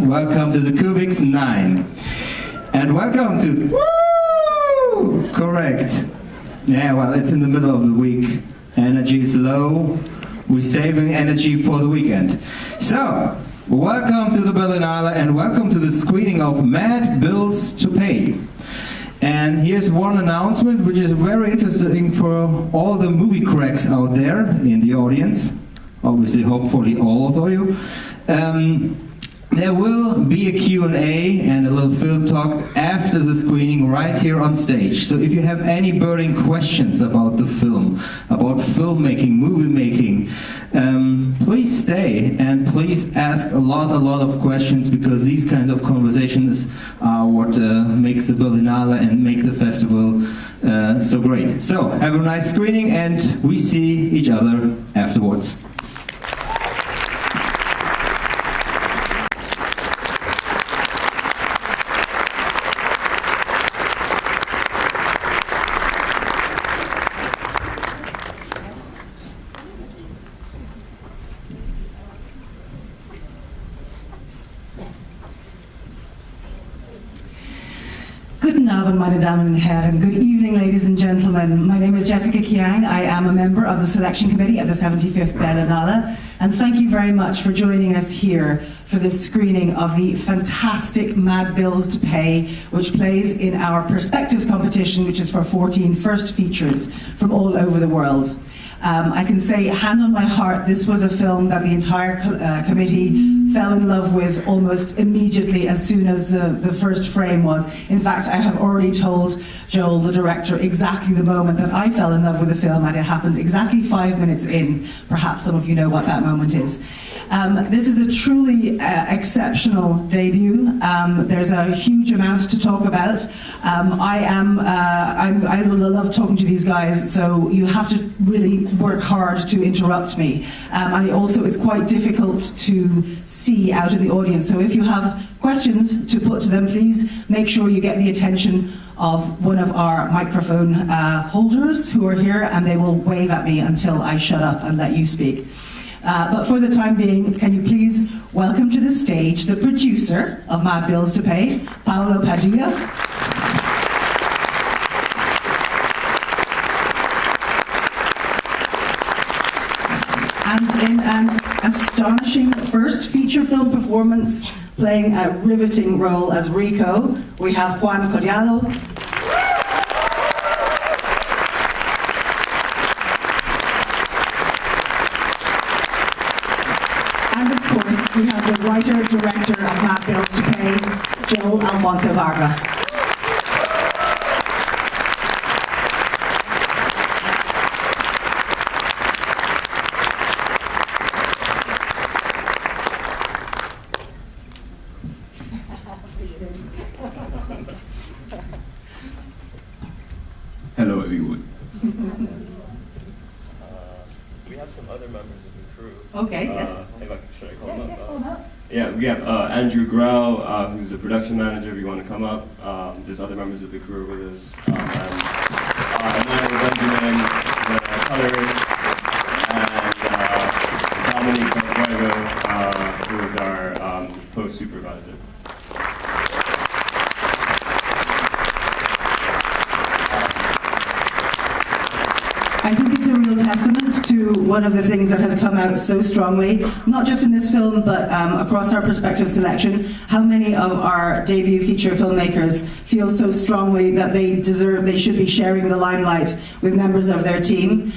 welcome to the Kubix 9. And welcome to... Woo! Correct. Yeah, well, it's in the middle of the week. Energy is low. We're saving energy for the weekend. So, welcome to the Berlinale and welcome to the screening of Mad Bills to Pay. And here's one announcement which is very interesting for all the movie cracks out there in the audience. Obviously, hopefully all of you. There will be a Q&A and a little film talk after the screening right here on stage. So if you have any burning questions about the film, about filmmaking, movie making, please stay and please ask a lot of questions, because these kinds of conversations are what makes the Berlinale and make the festival so great. So have a nice screening and we see each other afterwards. Guten Abend, meine Damen und Herren. Good evening, ladies and gentlemen. My name is Jessica Kiang. I am a member of the selection committee at the 75th Berlinale, and thank you very much for joining us here for this screening of the fantastic Mad Bills to Pay, which plays in our Perspectives competition, which is for 14 first features from all over the world. I can say, hand on my heart, this was a film that the entire committee fell in love with almost immediately as soon as the first frame was. In fact, I have already told Joel, the director, exactly the moment that I fell in love with the film, and it happened exactly 5 minutes in. Perhaps some of you know what that moment is. This is a truly exceptional debut. There's a huge amount to talk about. I love talking to these guys, so you have to really work hard to interrupt me. And it also is quite difficult to see out in the audience. So if you have questions to put to them, please make sure you get the attention of one of our microphone holders who are here, and they will wave at me until I shut up and let you speak. But for the time being, can you please welcome to the stage the producer of Mad Bills to Pay, Paolo Pedullà. And in an astonishing first feature film performance, playing a riveting role as Rico, we have Juan Collado. And of course, we have the writer-director of Mad Bills to Pay, Joel Alfonso Vargas. Hello everyone. We have some other members of the crew. Okay, yes. Should I call them up? Yeah, we have Andrew Grell, who's the production manager, if you want to come up. There's other members of the crew with us. And Benjamin, the colorist, and Dominic Fuego, who is our post-supervisor. I think it's a real testament to one of the things that has come out so strongly, not just in this film, but across our Perspective selection, how many of our debut feature filmmakers feel so strongly that they should be sharing the limelight with members of their team.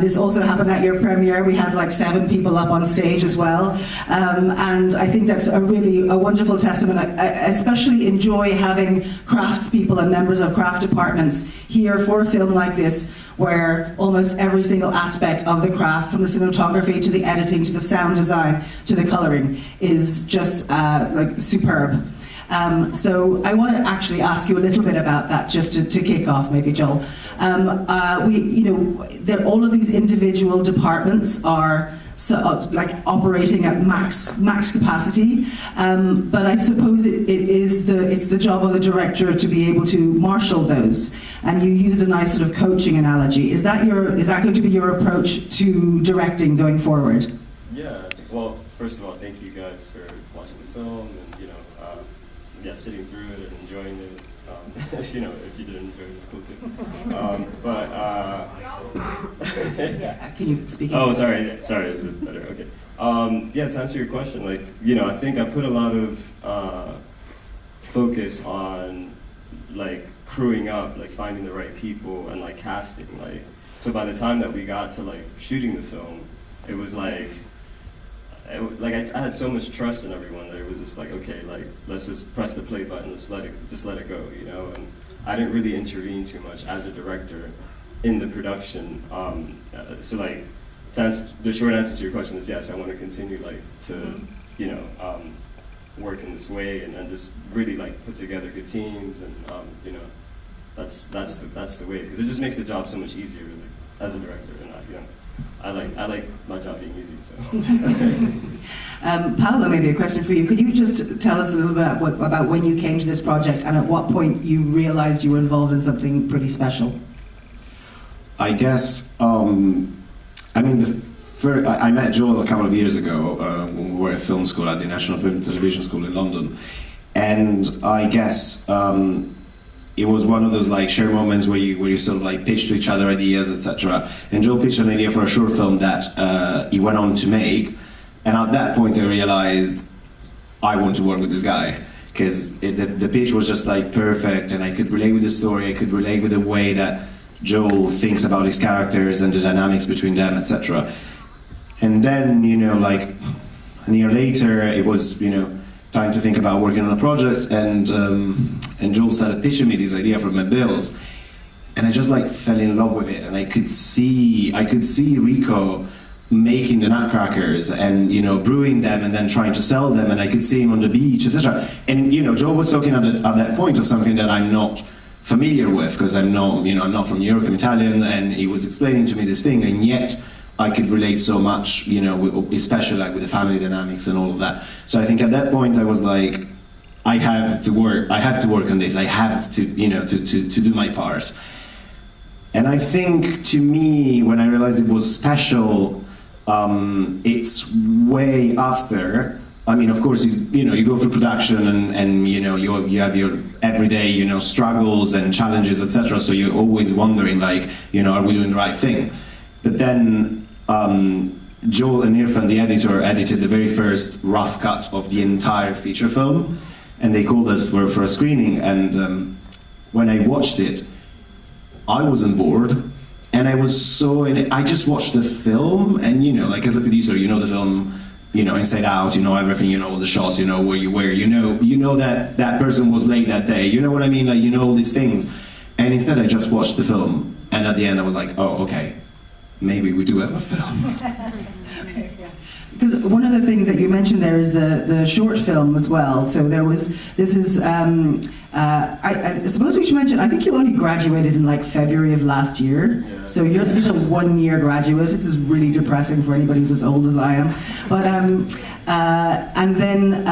This also happened at your premiere. We had like 7 people up on stage as well. And I think that's a wonderful testament. I especially enjoy having craftspeople and members of craft departments here for a film like this, where almost every single aspect of the craft, from the cinematography to the editing to the sound design to the coloring, is just like superb. So I want to actually ask you a little bit about that, just to kick off, maybe, Joel. All of these individual departments are like operating at max capacity, but I suppose it's the job of the director to be able to marshal those. And you used a nice sort of coaching analogy. Is that going to be your approach to directing going forward? Yeah. Well, first of all, thank you guys for watching the film, and yeah, sitting through it and enjoying it. You know, if you didn't enjoy it, it's cool too. Can you speak? Oh, sorry, is it better? Okay. Yeah, to answer your question, like, you know, I think I put a lot of focus on, like, crewing up, like, finding the right people and, like, casting, like, so by the time that we got to, like, shooting the film, it was like, I had so much trust in everyone that it was just like, okay, like, let's just press the play button, let's let it go, you know. And I didn't really intervene too much as a director in the production. So like, the short answer to your question is yes, I want to continue like to, you know, work in this way and just really like put together good teams and you know, that's the way, because it just makes the job so much easier, like, as a director. And you know, I like my job being easy, so. Paolo, maybe a question for you. Could you just tell us a little bit about when you came to this project and at what point you realized you were involved in something pretty special? I guess, I mean, I met Joel a couple of years ago when we were at film school at the National Film and Television School in London. And I guess it was one of those like shared moments where you sort of like pitch to each other ideas, etc. And Joel pitched an idea for a short film that he went on to make. And at that point I realized I want to work with this guy, because the pitch was just like perfect, and I could relate with the story, I could relate with the way that Joel thinks about his characters and the dynamics between them, etc. And then, you know, like a year later, it was, you know, time to think about working on a project, and Joel started pitching me this idea for my bills, and I just like fell in love with it, and I could see Rico making the nutcrackers and, you know, brewing them and then trying to sell them, and I could see him on the beach, etc. And, you know, Joel was talking at that point of something that I'm not familiar with, because I'm not from New York, I'm Italian, and he was explaining to me this thing, and yet I could relate so much, you know, especially like with the family dynamics and all of that. So I think at that point I was like, I have to work on this, I have to, you know, to do my part. And I think, to me, when I realized it was special, it's way after. I mean, of course, you go through production and you know, you have your everyday, you know, struggles and challenges, etc. So you're always wondering, like, you know, are we doing the right thing? But then Joel and Irfan, the editor, edited the very first rough cut of the entire feature film, and they called us for a screening. And when I watched it, I wasn't bored. And I was so in it. I just watched the film, and, you know, like, as a producer, you know the film, you know, inside out, you know everything, you know all the shots, you know where you were, you know that person was late that day, you know what I mean, like, you know all these things. And instead I just watched the film, and at the end I was like, oh, okay, maybe we do have a film. Because one of the things that you mentioned there is the short film as well. So I suppose we should mention, I think you only graduated in like February of last year. Yeah. So you're a 1-year graduate. This is really depressing for anybody who's as old as I am. But and then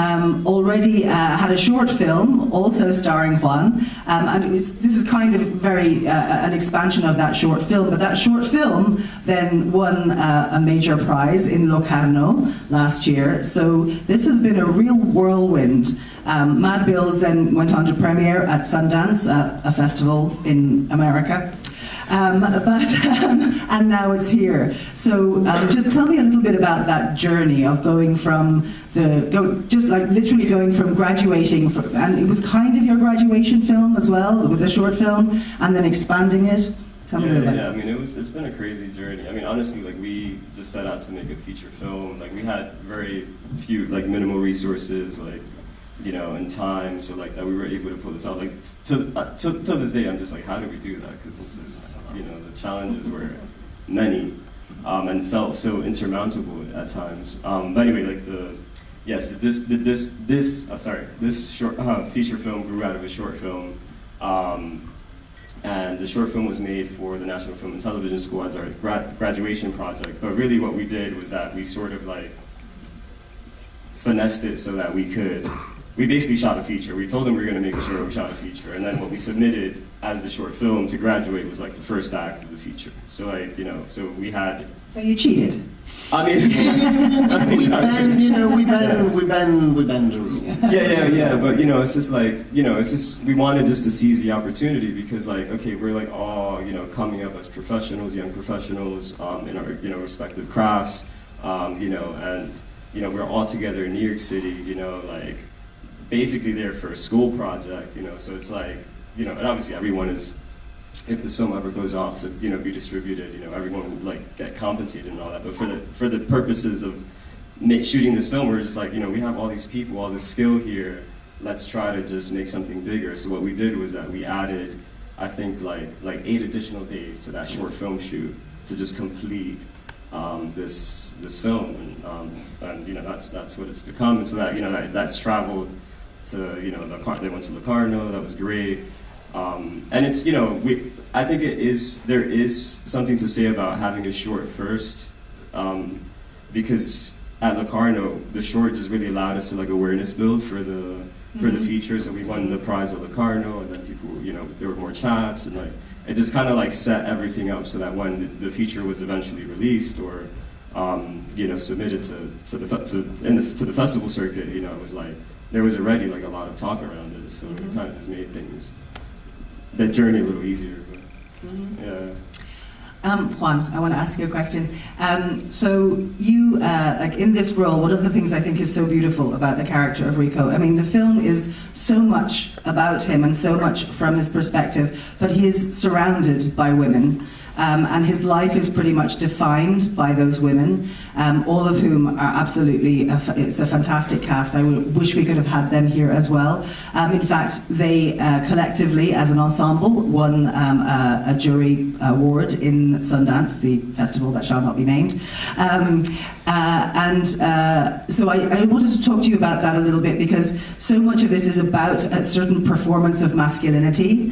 already had a short film also starring Juan. And this is kind of very an expansion of that short film. But that short film then won a major prize in Locarno last year. So this has been a real whirlwind. Mad Bills then went on to premiere at Sundance, a festival in America. And now it's here. So just tell me a little bit about that journey of going from literally going from graduating, and it was kind of your graduation film as well, with the short film, and then expanding it. Tell me about it. Yeah, I mean, it's been a crazy journey. I mean, honestly, like, we just set out to make a feature film. Like, we had very few, like, minimal resources, like, you know, and time, so like that we were able to pull this out. Like, till this day, I'm just like, how do we do that? Because you know, the challenges were many, and felt so insurmountable at times. But anyway, like this short feature film grew out of a short film, and the short film was made for the National Film and Television School as our graduation project. But really, what we did was that we sort of like finessed it so that we basically shot a feature. We told them we were going to make a short, we shot a feature, and then what we submitted as the short film to graduate was like the first act of the feature. So like, you know, so we had. So you cheated. I mean, we bend the rules. Yeah. But it's just like, it's just we wanted just to seize the opportunity because like, okay, we're like all coming up as professionals, young professionals in our respective crafts, and we're all together in New York City, like basically there for a school project, so it's like, and obviously everyone is. If this film ever goes off to be distributed, everyone would like get compensated and all that. But for the purposes of shooting this film, we're just like we have all these people, all this skill here. Let's try to just make something bigger. So what we did was that we added, I think like 8 additional days to that short film shoot to just complete this film, and that's what it's become. And so that that's traveled to they went to Locarno. That was great. And it's I think there is something to say about having a short first, because at Locarno the short just really allowed us to like awareness build for the feature. So we won the prize at Locarno, and then people there were more chats, and like it just kind of like set everything up so that when the feature was eventually released or submitted to the festival circuit, it was like there was already like a lot of talk around it. So it kind of just made things. That journey a little easier, but yeah. Juan, I want to ask you a question. So you, like in this role, one of the things I think is so beautiful about the character of Rico, I mean, the film is so much about him and so much from his perspective, but he is surrounded by women. And his life is pretty much defined by those women, all of whom are absolutely, it's a fantastic cast. I wish we could have had them here as well. In fact, they collectively, as an ensemble, won a jury award in Sundance, the festival that shall not be named. So I wanted to talk to you about that a little bit, because so much of this is about a certain performance of masculinity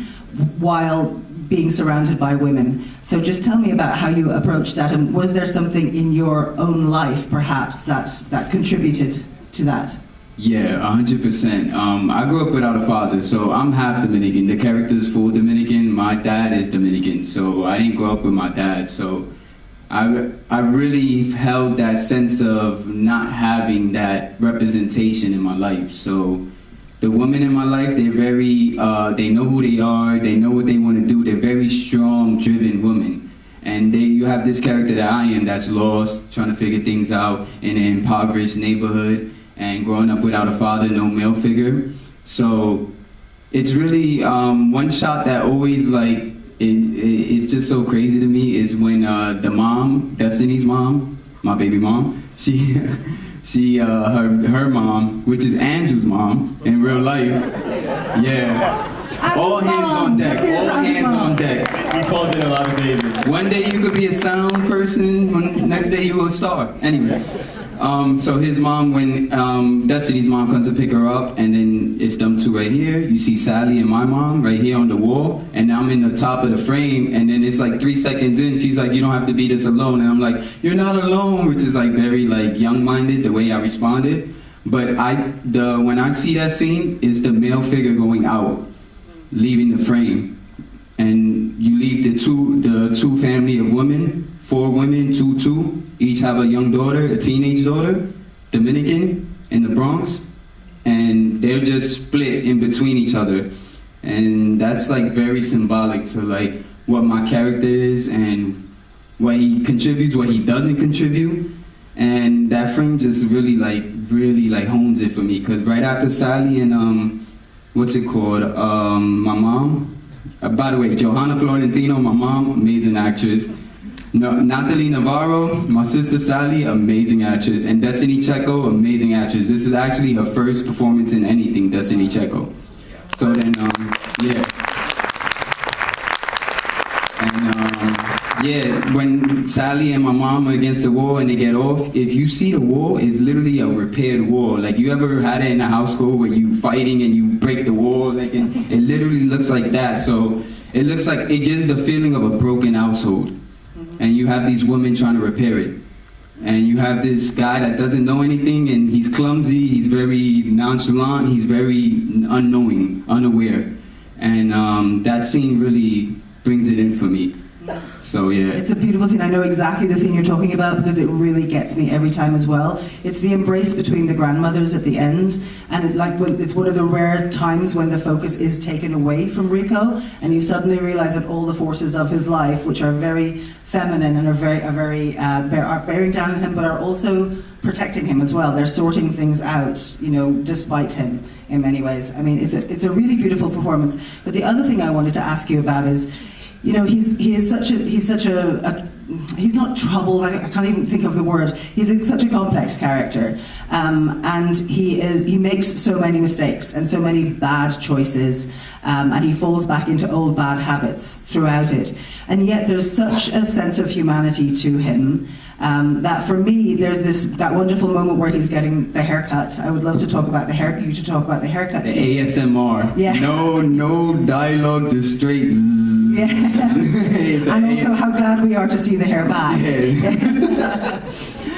while being surrounded by women. So just tell me about how you approached that, and was there something in your own life perhaps that contributed to that? Yeah, 100%. I grew up without a father, so I'm half Dominican. The character's full Dominican. My dad is Dominican, so I didn't grow up with my dad. So I really held that sense of not having that representation in my life. So the women in my life, they're very, they know who they are, they know what they want to do, they're very strong, driven women. And you have this character that I am that's lost, trying to figure things out in an impoverished neighborhood, and growing up without a father, no male figure. So it's really, one shot that always like, it's just so crazy to me is when the mom, Destiny's mom, my baby mom, her mom, which is Andrew's mom in real life, all hands on deck, all hands on deck. We called in a lot of babies. One day you could be a sound person, next day you will a star. Anyway, so his mom, when Destiny's mom comes to pick her up, and then it's them two right here, you see Sally and my mom right here on the wall, and I'm in the top of the frame, and then it's like 3 seconds in, she's like, you don't have to be this alone, and I'm like, you're not alone, which is like very like young-minded, the way I responded. But when I see that scene, it's the male figure going out, leaving the frame, and you leave the two family of women, 4 women, 2, each have a young daughter, a teenage daughter, Dominican, in the Bronx, and they're just split in between each other. And that's like very symbolic to like what my character is and what he contributes, what he doesn't contribute. And that frame just really hones it for me, because right after Sally and what's it called, my mom, by the way, Johanna Florentino, my mom, amazing actress. Natalie Navarro, my sister Sally, amazing actress, and Destiny Checo, amazing actress. This is actually her first performance in anything, Destiny Checo. So then, when Sally and my mom are against the wall and they get off, if you see the wall, it's literally a repaired wall. Like, you ever had it in a house school where you fighting and you break the wall? Like, it literally looks like that. So it looks like, it gives the feeling of a broken household. And you have these women trying to repair it. And you have this guy that doesn't know anything, and he's clumsy, he's very nonchalant, he's very unknowing, unaware. And that scene really brings it in for me. So yeah. It's a beautiful scene. I know exactly the scene you're talking about because it really gets me every time as well. It's the embrace between the grandmothers at the end, and it's one of the rare times when the focus is taken away from Rico, and you suddenly realize that all the forces of his life, which are very feminine and are bearing down on him, but are also protecting him as well. They're sorting things out, despite him in many ways. I mean, it's a really beautiful performance. But the other thing I wanted to ask you about is, he's not troubled. I can't even think of the word. He's such a complex character, and he makes so many mistakes and so many bad choices, and he falls back into old bad habits throughout it. And yet there's such a sense of humanity to him that for me there's that wonderful moment where he's getting the haircut. I would love to talk about the haircut. You should talk about the haircut. The scene. ASMR. Yeah. No dialogue, just straight. Yeah. And also how glad we are to see the hair back. Yeah.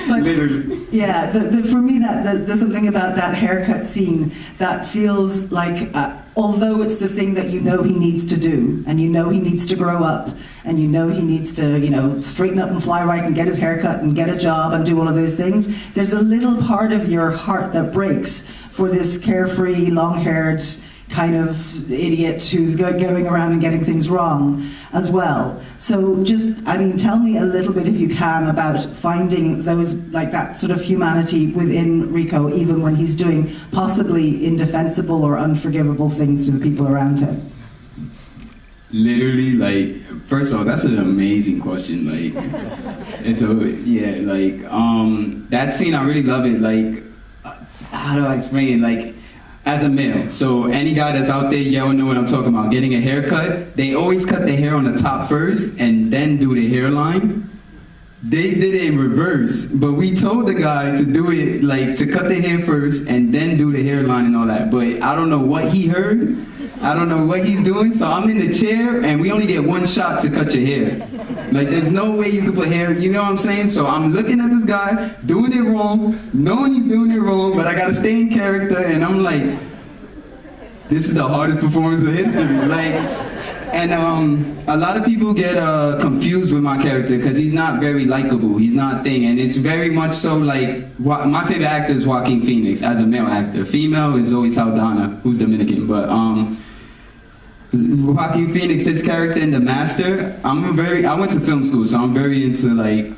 But, literally. yeah, for me, there's something about that haircut scene that feels like, although it's the thing that he needs to do, and he needs to grow up, and he needs to, straighten up and fly right and get his haircut and get a job and do all of those things, there's a little part of your heart that breaks for this carefree, long-haired kind of idiot who's going around and getting things wrong as well. So tell me a little bit, if you can, about finding those, that sort of humanity within Rico, even when he's doing possibly indefensible or unforgivable things to the people around him. Literally, first of all, that's an amazing question. That scene, I really love it. How do I explain it? As a male, so any guy that's out there, y'all know what I'm talking about. Getting a haircut, they always cut the hair on the top first and then do the hairline. They did it in reverse, but we told the guy to do it, to cut the hair first and then do the hairline and all that. But I don't know what he heard. I don't know what he's doing. So I'm in the chair and we only get one shot to cut your hair. There's no way you can put hair, you know what I'm saying? So I'm looking at this guy, doing it wrong, knowing he's doing it wrong, but I gotta stay in character, and I'm like, this is the hardest performance of history. And a lot of people get confused with my character because he's not very likable. He's not thing, and it's very much so my favorite actor is Joaquin Phoenix as a male actor. Female is Zoe Saldana, who's Dominican, but Joaquin Phoenix, his character in The Master, I went to film school, so I'm very into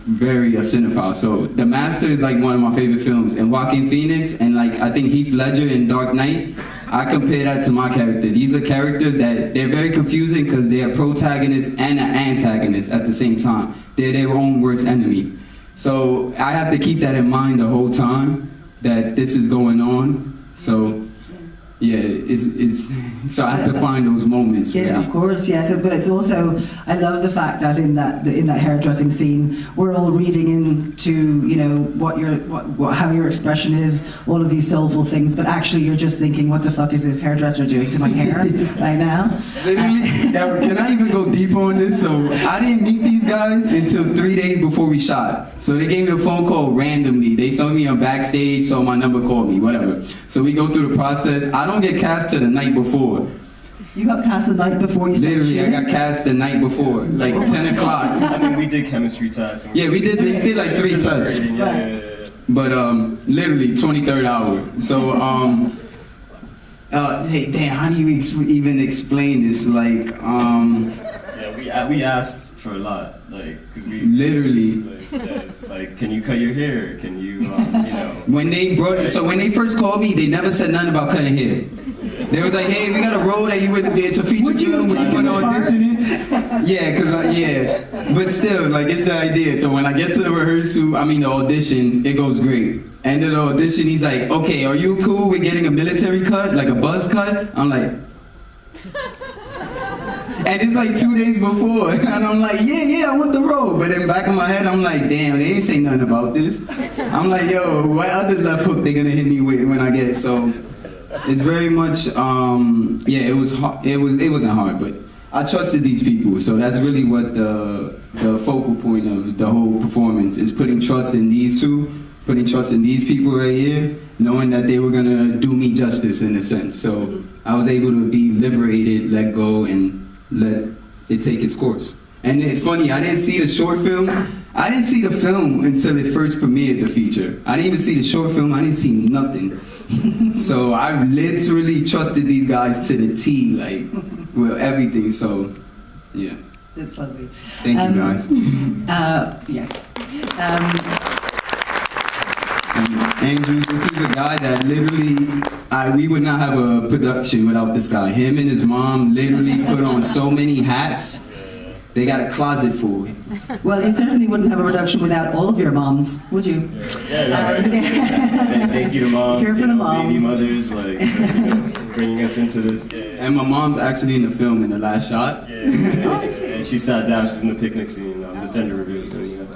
very a cinephile. So The Master is one of my favorite films, and Joaquin Phoenix and I think Heath Ledger in Dark Knight, I compare that to my character. These are characters that they're very confusing because they are protagonists and an antagonist at the same time. They're their own worst enemy. So I have to keep that in mind the whole time that this is going on. So yeah, so I have to find those moments. Yeah, really. of course, yes. But it's also, I love the fact that in that hairdressing scene, we're all reading into how your expression is, all of these soulful things. But actually, you're just thinking, what the fuck is this hairdresser doing to my hair right now? Literally, can I even go deeper on this? So I didn't meet these guys until 3 days before we shot. So they gave me a phone call randomly. They saw me on backstage, so my number called me, whatever. So we go through the process. I don't get cast till the night before. You got cast the night before you started Literally, shooting? I got cast the night before, 10 o'clock. I mean, we did chemistry tests. Yeah, we did 3 tests. Yeah. But literally 23rd hour. So hey, damn, how do you even explain this? Yeah, we asked for a lot, cause we literally. It's can you cut your hair? Can you, When they first called me, they never said nothing about cutting hair. They was hey, we got a role that you would, it's a feature film, would you want to audition in? Yeah, but still, it's the idea. So when I get to the the audition, it goes great. End of the audition, he's like, okay, are you cool with getting a military cut, a buzz cut? I'm like, and it's 2 days before, and I'm like, yeah, I want the role. But in the back of my head, I'm like, damn, they ain't say nothing about this. I'm like, yo, what other left hook they gonna hit me with when I get? So it's very much, it was hard. It wasn't hard, but I trusted these people. So that's really what the focal point of the whole performance is: putting trust in these two, putting trust in these people right here, knowing that they were gonna do me justice in a sense. So I was able to be liberated, let go, and let it take its course. And it's funny, I didn't see the short film. I didn't see the film until it first premiered, the feature. I didn't even see the short film, I didn't see nothing. So I've literally trusted these guys to the T, like, with everything, so, yeah. That's lovely. Thank you, guys. Yes. Andrew, this is a guy that literally, we would not have a production without this guy. Him and his mom literally put on so many hats. They got a closet full. Well, you certainly wouldn't have a production without all of your moms, would you? Yeah, thank you to moms, Here for the moms. baby mothers, like, bringing us into this. And my mom's actually in the film in the last shot. And she sat down, she's in the picnic scene, the gender reveal scene.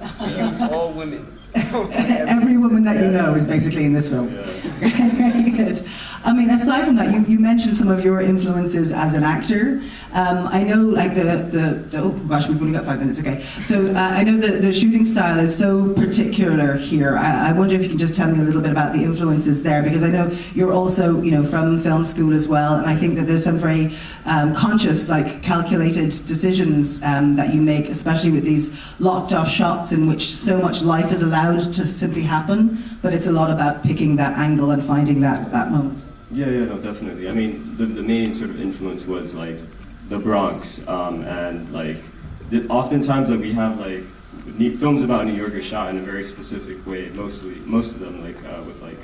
It's all women. Every woman that you know is basically in this film. Very good. I mean, aside from that, you mentioned some of your influences as an actor. I know, like oh gosh, we've only got 5 minutes. Okay, so I know the shooting style is so particular here. I wonder if you can just tell me a little bit about the influences there, because I know you're also, from film school as well, and I think that there's some very conscious, like calculated decisions that you make, especially with these locked off shots in which so much life is allowed to simply happen, but it's a lot about picking that angle and finding that moment. Yeah, no, definitely. I mean, the main sort of influence was like the Bronx, and like oftentimes like we have like films about New York are shot in a very specific way. Most of them like with like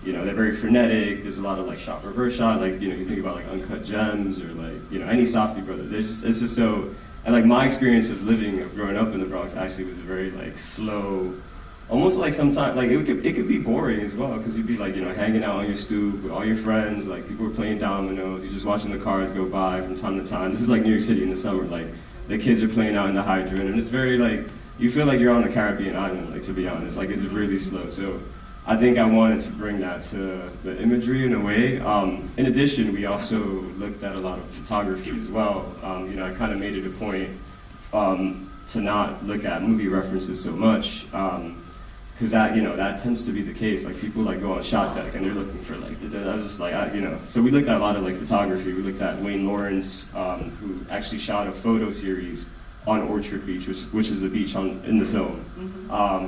they're very frenetic. There's a lot of like shot reverse shot. Like you think about like Uncut Gems or like any Safdie brother. It's just so. And like my experience of growing up in the Bronx actually was a very like slow. Almost like sometimes, like it could be boring as well, because you'd be like, hanging out on your stoop with all your friends, like people were playing dominoes, you're just watching the cars go by from time to time. This is like New York City in the summer, like the kids are playing out in the hydrant, and it's very like, you feel like you're on a Caribbean island, like to be honest, like it's really slow. So I think I wanted to bring that to the imagery in a way. In addition, we also looked at a lot of photography as well. I kind of made it a point to not look at movie references so much. Because that tends to be the case. Like people like go on Shot Deck and they're looking for like I was just like So we looked at a lot of like photography. We looked at Wayne Lawrence, who actually shot a photo series on Orchard Beach, which is the beach in the film,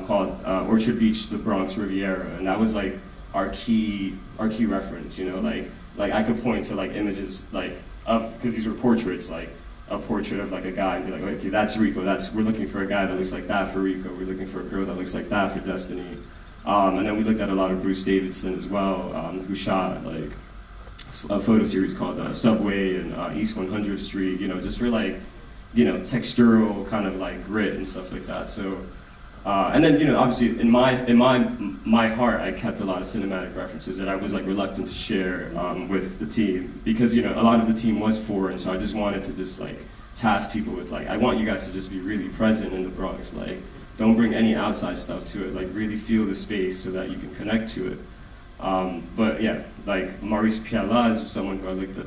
called Orchard Beach, the Bronx Riviera, and that was like our key reference. Like I could point to like images like because these were portraits like. A portrait of like a guy and be like, okay, that's Rico. We're looking for a guy that looks like that for Rico. We're looking for a girl that looks like that for Destiny. And then we looked at a lot of Bruce Davidson as well, who shot like a photo series called Subway and East 100th Street. Just for like, textural kind of like grit and stuff like that. So, and then obviously in my heart, I kept a lot of cinematic references that I was like reluctant to share with the team, because a lot of the team was foreign, so I just wanted to just like task people with like, I want you guys to just be really present in the Bronx, like don't bring any outside stuff to it, like really feel the space so that you can connect to it. But yeah, like Maurice Pialat is someone who I looked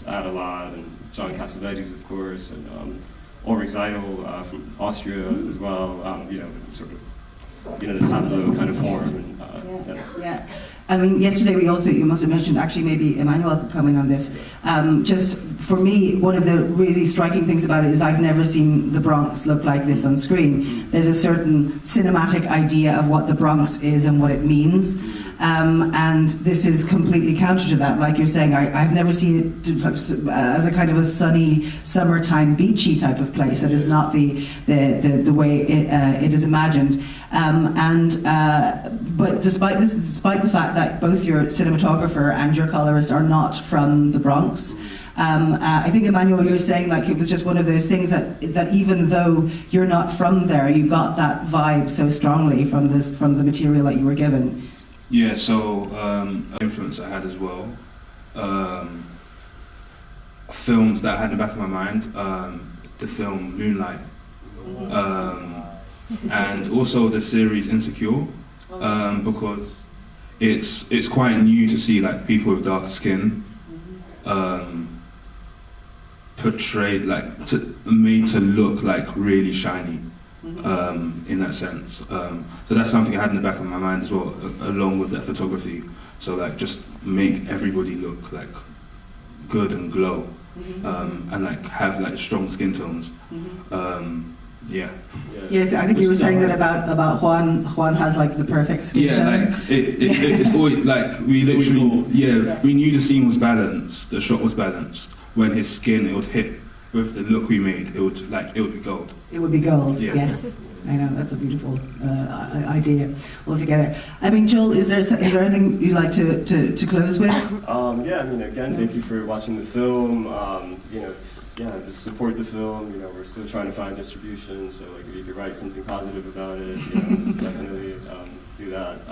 at a lot, and John Cassavetes, of course, and Ulrich Seidel from Austria as well, sort of, the tableau kind of form. And, yeah. I mean, yesterday you must have mentioned, actually maybe Emmanuel could comment on this. Just for me, one of the really striking things about it is I've never seen the Bronx look like this on screen. There's a certain cinematic idea of what the Bronx is and what it means. And this is completely counter to that. Like you're saying, I've never seen it as a kind of a sunny, summertime, beachy type of place. That is not the way it is imagined. But despite the fact that both your cinematographer and your colorist are not from the Bronx, I think, Emmanuel, you're saying like it was just one of those things that even though you're not from there, you got that vibe so strongly from the material that you were given. Yeah, so influence I had as well. Films that I had in the back of my mind, the film Moonlight, and also the series Insecure, because it's quite new to see like people with darker skin portrayed made to look like really shiny. In that sense, so that's something I had in the back of my mind as well, along with that photography. So like just make everybody look like good and glow. and like have like strong skin tones. Yeah. Yes, I think you were saying that about Juan. Juan has like the perfect skin Yeah, tone. like it's always like we literally we knew the scene was balanced, the shot was balanced. When his skin, it would hit with the look we made, it would be gold. It would be gold. Yeah. Yes, I know that's a beautiful idea altogether. I mean, Joel, is there anything you'd like to close with? Yeah, I mean, again, thank you for watching the film. You know, yeah, just support the film. You know, we're still trying to find distribution, so like if you could write something positive about it, you know, definitely do that.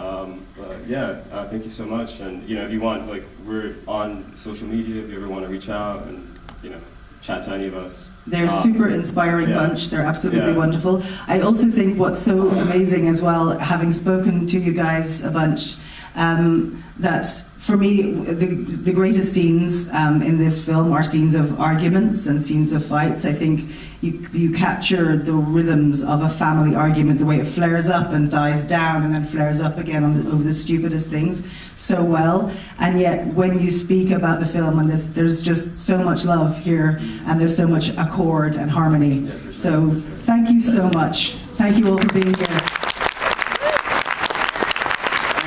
But yeah, thank you so much. And you know, if you want, like, we're on social media. If you ever want to reach out and you know, chat to any of us. They're a super inspiring bunch. They're absolutely wonderful. I also think what's so amazing as well, having spoken to you guys a bunch, that for me, the greatest scenes in this film are scenes of arguments and scenes of fights. I think you capture the rhythms of a family argument, the way it flares up and dies down and then flares up again over the stupidest things so well. And yet when you speak about the film, and there's just so much love here and there's so much accord and harmony. Yeah, for sure. So thank you so much. Thank you all for being here.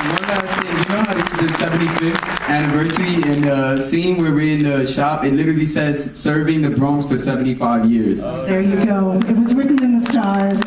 One last thing, you know how this is the 75th anniversary, and the scene where we're in the shop, it literally says serving the Bronx for 75 years. There you go. It was written in the stars.